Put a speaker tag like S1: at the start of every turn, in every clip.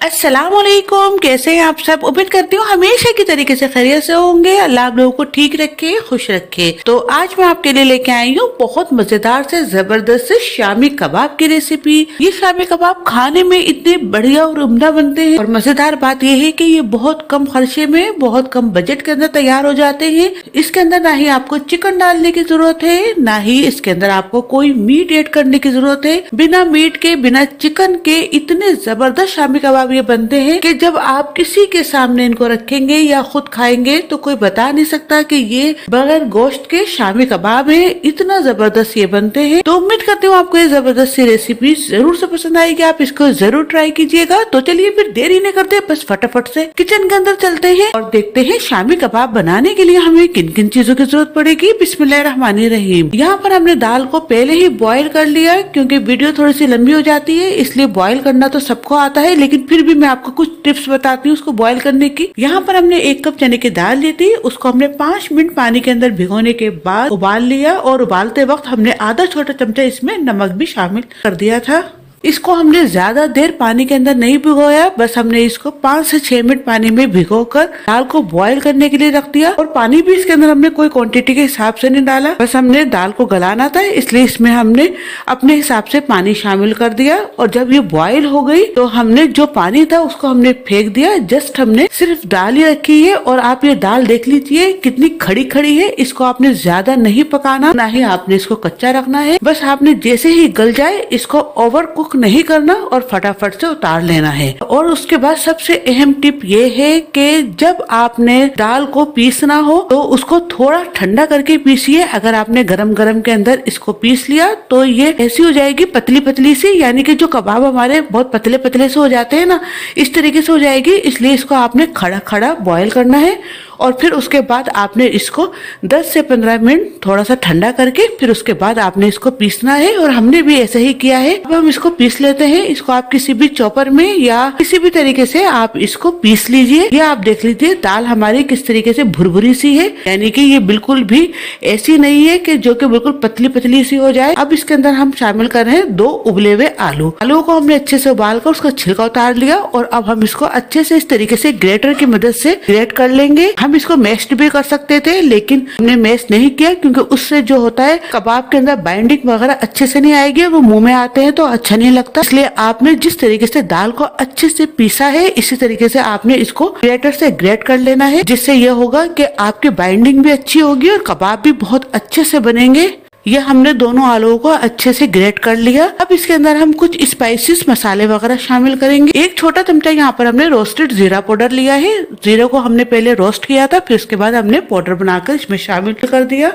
S1: अस्सलाम वालेकुम। कैसे हैं आप सब? उम्मीद करती हूँ हमेशा की तरीके से खैरियत से होंगे। अल्लाह आप लोगों को ठीक रखे, खुश रखे। तो आज मैं आपके लिए लेके आई हूँ बहुत मजेदार से जबरदस्त शामी कबाब की रेसिपी। ये शामी कबाब खाने में इतने बढ़िया और उम्दा बनते हैं, और मजेदार बात यह है कि ये बहुत कम खर्चे में, बहुत कम बजट के अंदर तैयार हो जाते हैं। इसके अंदर ना ही आपको चिकन डालने की जरूरत है, ना ही इसके अंदर आपको कोई मीट ऐड करने की जरूरत है। बिना मीट के, बिना चिकन के इतने जबरदस्त शामी कबाब ये बनते हैं कि जब आप किसी के सामने इनको रखेंगे या खुद खाएंगे तो कोई बता नहीं सकता कि ये बगैर गोश्त के शामी कबाब है। इतना जबरदस्त ये बनते हैं। तो उम्मीद करती हूँ आपको ये जबरदस्त सी रेसिपी जरूर से पसंद आएगी। आप इसको जरूर ट्राई कीजिएगा। तो चलिए फिर देरी नहीं करते, बस फटाफट से किचन के अंदर चलते हैं और देखते हैं शामी कबाब बनाने के लिए हमें किन किन चीजों की जरूरत पड़ेगी। बिस्मिल्लाहिर्रहमानिर्रहीम। यहाँ पर हमने दाल को पहले ही बॉईल कर लिया, क्योंकि वीडियो थोड़ी सी लंबी हो जाती है, इसलिए बॉईल करना तो सबको आता है, लेकिन फिर भी मैं आपको कुछ टिप्स बताती हूँ उसको बॉईल करने की। यहाँ पर हमने 1 कप चने की दाल ली थी, उसको हमने 5 मिनट पानी के अंदर भिगोने के बाद उबाल लिया, और उबालते वक्त हमने आधा छोटा चमचा इसमें नमक भी शामिल कर दिया था। इसको हमने ज्यादा देर पानी के अंदर नहीं भिगोया, बस हमने इसको 5 से 6 मिनट पानी में भिगोकर दाल को बॉईल करने के लिए रख दिया। और पानी भी इसके अंदर हमने कोई क्वांटिटी के हिसाब से नहीं डाला, बस हमने दाल को गलाना था, इसलिए इसमें हमने अपने हिसाब से पानी शामिल कर दिया। और जब ये बॉईल हो गई तो हमने जो पानी था उसको हमने फेंक दिया। जस्ट हमने सिर्फ दाल ही रखी है, और आप ये दाल देख लीजिए कितनी खड़ी खड़ी है। इसको आपने ज्यादा नहीं पकाना, ना ही आपने इसको कच्चा रखना है। बस आपने जैसे ही गल जाए इसको ओवर कुक नहीं करना और फटाफट से उतार लेना है। और उसके बाद सबसे अहम टिप ये है कि जब आपने दाल को पीसना हो तो उसको थोड़ा ठंडा करके पीसिए। अगर आपने गरम गरम के अंदर इसको पीस लिया तो ये ऐसी हो जाएगी पतली पतली सी, यानी कि जो कबाब हमारे बहुत पतले पतले से हो जाते हैं ना, इस तरीके से हो जाएगी। इसलिए इसको आपने खड़ा खड़ा बॉईल करना है, और फिर उसके बाद आपने इसको 10 से 15 मिनट थोड़ा सा ठंडा करके फिर उसके बाद आपने इसको पीसना है। और हमने भी ऐसे ही किया है। अब हम इसको पीस लेते हैं। इसको आप किसी भी चॉपर में या किसी भी तरीके से आप इसको पीस लीजिए। ये आप देख लीजिए दाल हमारी किस तरीके से भुरभुरी सी है, यानी कि ये बिल्कुल भी ऐसी नहीं है कि जो कि बिल्कुल पतली पतली सी हो जाए। अब इसके अंदर हम शामिल कर रहे हैं 2 उबले हुए आलू। आलू को हमने अच्छे से उबाल कर उसका छिलका उतार लिया, और अब हम इसको अच्छे से इस तरीके से ग्रेटर की मदद से ग्रेट कर लेंगे। हम इसको मैश भी कर सकते थे, लेकिन हमने मैश नहीं किया, क्योंकि उससे जो होता है कबाब के अंदर बाइंडिंग वगैरह अच्छे से नहीं आएगी, वो मुंह में आते हैं तो अच्छा नहीं लगता। इसलिए आपने जिस तरीके से दाल को अच्छे से पीसा है, इसी तरीके से आपने इसको ग्रेटर से ग्रेट कर लेना है, जिससे यह होगा कि आपकी बाइंडिंग भी अच्छी होगी और कबाब भी बहुत अच्छे से बनेंगे। ये हमने दोनों आलूओं को अच्छे से ग्रेट कर लिया। अब इसके अंदर हम कुछ स्पाइसेस मसाले वगैरह शामिल करेंगे। 1 छोटा चमचा यहाँ पर हमने रोस्टेड जीरा पाउडर लिया है। जीरे को हमने पहले रोस्ट किया था, फिर उसके बाद हमने पाउडर बनाकर इसमें शामिल कर दिया।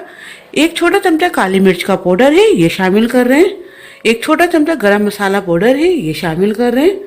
S1: 1 छोटा चमचा काली मिर्च का पाउडर है, ये शामिल कर रहे हैं। 1 छोटा चमचा गरम मसाला पाउडर है, ये शामिल कर रहे हैं।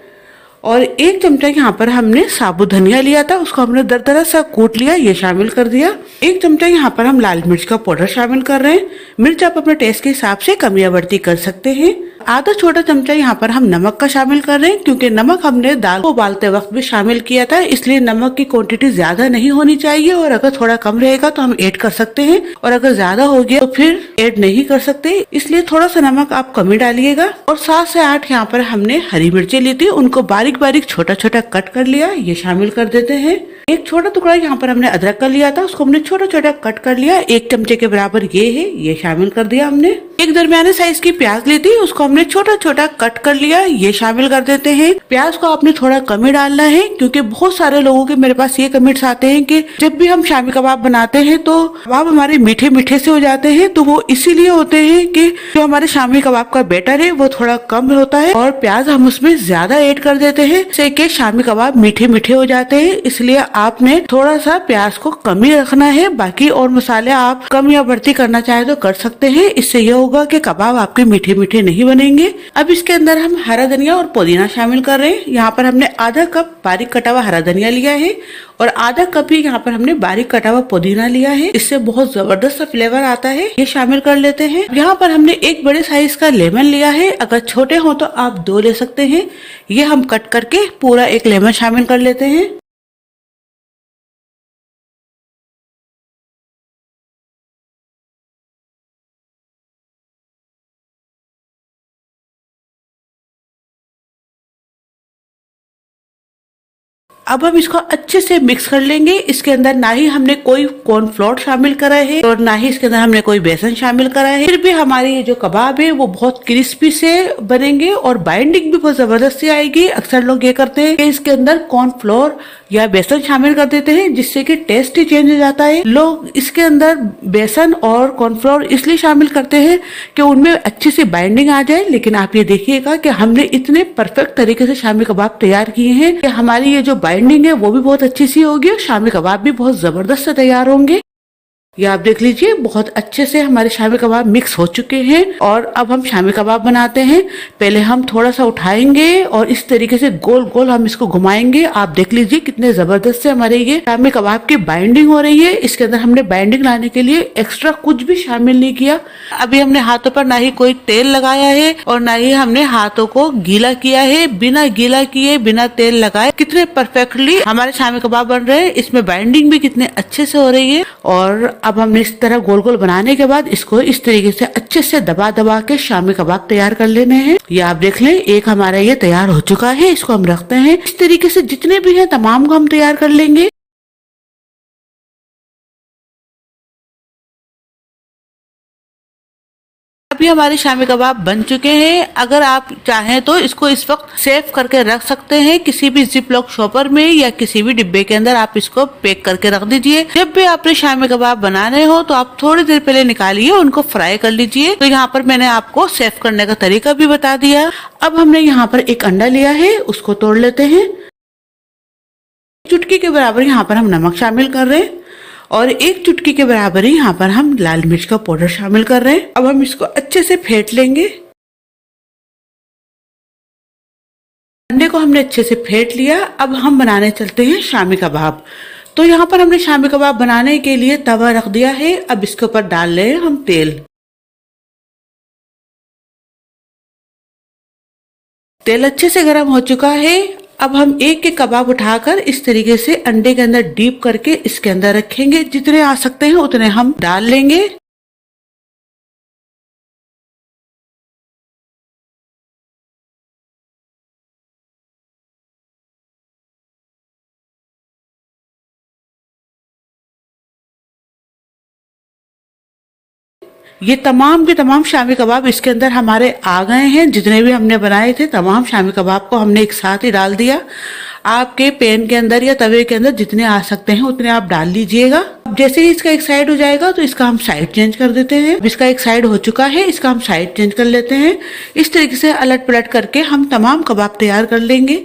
S1: और 1 चमचा यहाँ पर हमने साबुत धनिया लिया था, उसको हमने दरदरा सा कूट लिया, ये शामिल कर दिया। 1 चमचा यहाँ पर हम लाल मिर्च का पाउडर शामिल कर रहे हैं। मिर्च आप अपने टेस्ट के हिसाब से कम या बढ़ती कर सकते हैं। आधा छोटा चमचा यहाँ पर हम नमक का शामिल कर रहे हैं, क्योंकि नमक हमने दाल को उबालते वक्त भी शामिल किया था, इसलिए नमक की क्वांटिटी ज्यादा नहीं होनी चाहिए। और अगर थोड़ा कम रहेगा तो हम ऐड कर सकते हैं, और अगर ज्यादा हो गया तो फिर ऐड नहीं कर सकते, इसलिए थोड़ा सा नमक आप कम ही डालिएगा। और 7 से 8 यहाँ पर हमने हरी मिर्चें ली थी, उनको बारीक बारीक छोटा छोटा कट कर लिया, ये शामिल कर देते हैं। 1 छोटा टुकड़ा यहाँ पर हमने अदरक का लिया था, उसको हमने छोटा छोटा कट कर लिया, 1 चमचे के बराबर ये है, ये शामिल कर दिया हमने। 1 दरमियाने साइज की प्याज ली थी, उसको हमने छोटा छोटा कट कर लिया, ये शामिल कर देते हैं। प्याज को आपने थोड़ा कम ही डालना है, क्योंकि बहुत सारे लोगों के मेरे पास ये कमेंट्स आते हैं कि जब भी हम शामी कबाब बनाते हैं तो कबाब हमारे मीठे मीठे से हो जाते हैं। तो वो इसीलिए होते हैं कि जो हमारे शामी कबाब का बैटर है वो थोड़ा कम होता है, और प्याज हम उसमें ज्यादा ऐड कर देते हैं, जिससे कि शामी कबाब मीठे मीठे हो जाते हैं। इसलिए आपने थोड़ा सा प्याज को कम ही रखना है। बाकी और मसाले आप कम या बढ़ती करना चाहे तो कर सकते हैं, इससे यह होगा कि कबाब आपके मीठे मीठे नहीं बनेंगे। अब इसके अंदर हम हरा धनिया और पुदीना शामिल कर रहे हैं। यहाँ पर हमने आधा कप बारीक कटा हुआ हरा धनिया लिया है, और आधा कप ही यहाँ पर हमने बारीक कटा हुआ पुदीना लिया है, इससे बहुत जबरदस्त फ्लेवर आता है, ये शामिल कर लेते हैं। यहाँ पर हमने 1 बड़े साइज का लेमन लिया है, अगर छोटे हो तो आप 2 ले सकते हैं। ये हम कट करके पूरा 1 लेमन शामिल कर लेते हैं। अब हम इसको अच्छे से मिक्स कर लेंगे। इसके अंदर ना ही हमने कोई कॉर्नफ्लोर शामिल करा है और ना ही इसके अंदर हमने कोई बेसन शामिल करा है, फिर भी हमारे ये जो कबाब है वो बहुत क्रिस्पी से बनेंगे और बाइंडिंग भी बहुत जबरदस्त आएगी। अक्सर लोग ये करते हैं कि इसके अंदर कॉर्नफ्लोर या बेसन शामिल कर देते हैं जिससे कि टेस्ट ही चेंज हो जाता है। लोग इसके अंदर बेसन और कॉर्नफ्लोर इसलिए शामिल करते हैं कि उनमें अच्छी सी बाइंडिंग आ जाए, लेकिन आप ये देखिएगा कि हमने इतने परफेक्ट तरीके से शामी कबाब तैयार किए हैं कि हमारी ये जो बाइंडिंग है वो भी बहुत अच्छी सी होगी और शामी कबाब भी बहुत जबरदस्त से तैयार होंगे। ये आप देख लीजिए बहुत अच्छे से हमारे शामी कबाब मिक्स हो चुके हैं और अब हम शामी कबाब बनाते हैं। पहले हम थोड़ा सा उठाएंगे और इस तरीके से गोल गोल हम इसको घुमाएंगे। आप देख लीजिए कितने जबरदस्त से हमारे ये शामी कबाब की बाइंडिंग हो रही है। इसके अंदर हमने बाइंडिंग लाने के लिए एक्स्ट्रा कुछ भी शामिल नहीं किया। अभी हमने हाथों पर ना ही कोई तेल लगाया है और ना ही हमने हाथों को गीला किया है। बिना गीला किए बिना तेल लगाए कितने परफेक्टली हमारे शामी कबाब बन रहे हैं। इसमें बाइंडिंग भी कितने अच्छे से हो रही है। और अब हमने इस तरह गोल गोल बनाने के बाद इसको इस तरीके से अच्छे से दबा दबा के शामी कबाब तैयार कर लेने हैं। ये आप देख लें एक हमारा ये तैयार हो चुका है। इसको हम रखते हैं। इस तरीके से जितने भी हैं तमाम को हम तैयार कर लेंगे। अभी हमारे शामी कबाब बन चुके हैं। अगर आप चाहें तो इसको इस वक्त सेव करके रख सकते हैं किसी भी जिप लॉक शॉपर में या किसी भी डिब्बे के अंदर आप इसको पैक करके रख दीजिए। जब भी आपने शामी कबाब बनाने हो तो आप थोड़ी देर पहले निकालिए, उनको फ्राई कर लीजिए। तो यहाँ पर मैंने आपको सेव करने का तरीका भी बता दिया। अब हमने यहाँ पर एक अंडा लिया है, उसको तोड़ लेते हैं। चुटकी के बराबर यहाँ पर हम नमक शामिल कर रहे हैं और एक चुटकी के बराबर ही यहाँ पर हम लाल मिर्च का पाउडर शामिल कर रहे हैं। अब हम इसको अच्छे से फेंट लेंगे। अंडे को हमने अच्छे से फेंट लिया। अब हम बनाने चलते हैं शामी कबाब। तो यहाँ पर हमने शामी कबाब बनाने के लिए तवा रख दिया है। अब इसके ऊपर डाल रहे हैं हम तेल। तेल अच्छे से गर्म हो चुका है। अब हम एक एक कबाब उठाकर इस तरीके से अंडे के अंदर डीप करके इसके अंदर रखेंगे। जितने आ सकते हैं उतने हम डाल लेंगे। ये तमाम के तमाम शामी कबाब इसके अंदर हमारे आ गए हैं। जितने भी हमने बनाए थे तमाम शामी कबाब को हमने एक साथ ही डाल दिया। आपके पैन के अंदर या तवे के अंदर जितने आ सकते हैं उतने आप डाल लीजिएगा। अब जैसे ही इसका एक साइड हो जाएगा तो इसका हम साइड चेंज कर देते हैं। अब इसका एक साइड हो चुका है, इसका हम साइड चेंज कर लेते हैं। इस तरीके से अलट पलट करके हम तमाम कबाब तैयार कर लेंगे।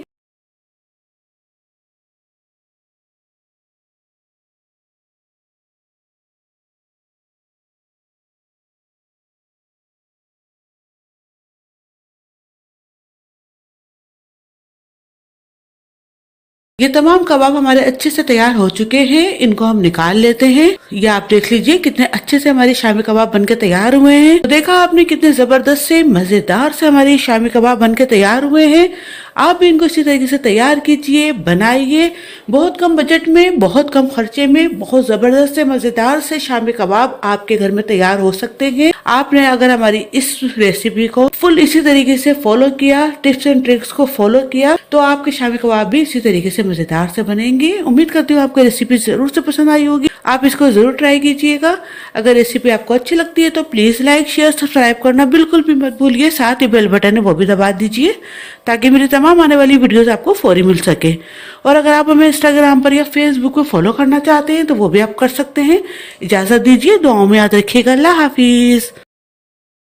S1: ये तमाम कबाब हमारे अच्छे से तैयार हो चुके हैं। इनको हम निकाल लेते हैं। ये आप देख लीजिए कितने अच्छे से हमारे शामी कबाब बनके तैयार हुए हैं। तो देखा आपने कितने जबरदस्त से मजेदार से हमारे शामी कबाब बनके तैयार हुए हैं। आप भी इनको इसी तरीके से तैयार कीजिए, बनाइए। बहुत कम बजट में, बहुत कम खर्चे में बहुत जबरदस्त से मजेदार से शामी कबाब आपके घर में तैयार हो सकते हैं। आपने अगर हमारी इस रेसिपी को फुल इसी तरीके से फॉलो किया, टिप्स एंड ट्रिक्स को फॉलो किया, तो आपके शामी कबाब भी इसी तरीके से मजेदार से बनेंगे। उम्मीद करती हूँ आपको रेसिपी जरूर से पसंद आई होगी। आप इसको जरूर ट्राई कीजिएगा। अगर रेसिपी आपको अच्छी लगती है तो प्लीज लाइक, शेयर, सब्सक्राइब करना बिल्कुल भी मत भूलिए। साथ ही बेल बटन है वो भी दबा दीजिए ताकि मेरी तमाम आने वाली वीडियोस आपको फौरी मिल सके। और अगर आप हमें इंस्टाग्राम पर या फेसबुक पर फॉलो करना चाहते हैं तो वो भी आप कर सकते हैं। इजाजत दीजिए, दुआओं में याद रखिएगा। अल्लाह हाफिज।